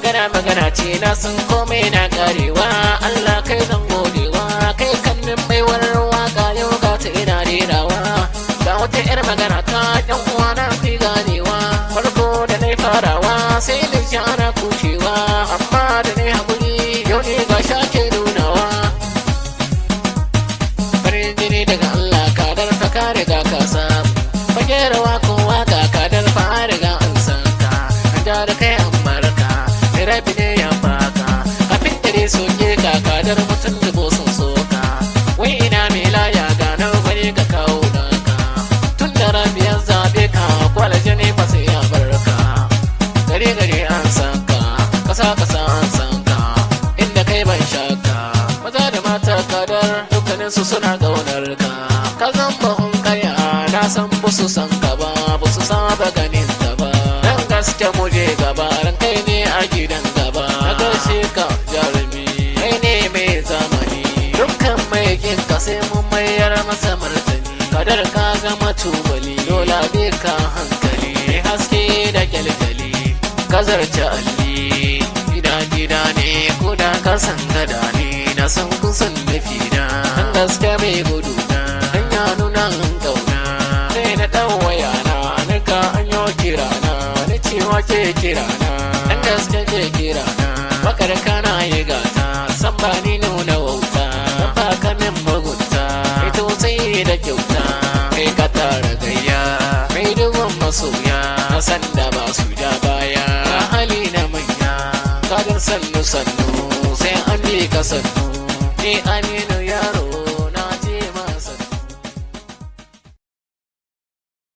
magana ce na san komai na karewa. Allah kai zan godewa, kai kannin baiwar waka yau ga ta ina rerawa. Ga wata yar magana ta yan uwa na fi ganewa, farko da na farawa sai na ji ana kushewa, amma da na haƙuri yau ne ga shake nunawa. Farin jini daga Allah kadar fa ka riga ka samu, fagerawa ko waka kadar fa an riga an san ka. An ja da kai an barka, mai rabi ne ya baka, abin da ne soke ka kadar mutum da bosun soka. Wai ina mai laya ganar bane ka kawo naka, tun da rabiyar zabe ka kwalaje ne ba sai ya barka. Gare gare an san ka, kasa kasa an san ka, inda kai ban shaka. Maza da mata kadar dukkaninsu suna ƙaunar ka. Ka zan bahun kaya na san busu san ka ba, busu saba ganin ka ba. Dan gaske mu je gaba, ran kai ne a gidan gaba. Na gaishe ka jarumi, kai ne mai zamani, dukkan mai kin ka sai mun mayar masa martani. Kadar ka zama tubali, dole bi ka hankali, haske da kyalkyali ka zarce alli. Gida ne ko da ka san gada ne, na san kusan nufi na. Dan gaske mai gudu na, dan ya nuna an kauna. Sai na ɗan waya na ka an yi kira na, na cewa ke kira na. Dan gaske ke kira na, bakar kana yi gata, san ba ni nuna wauta. Dan ba ka min mugunta, ito sai da kyauta. Kai ka tara gayya, mai dubin masoya, na san da ba su da baya. Ka hali na manya, kadar sannu sannu, sai an bi ka sannu. Ni Aminu yaro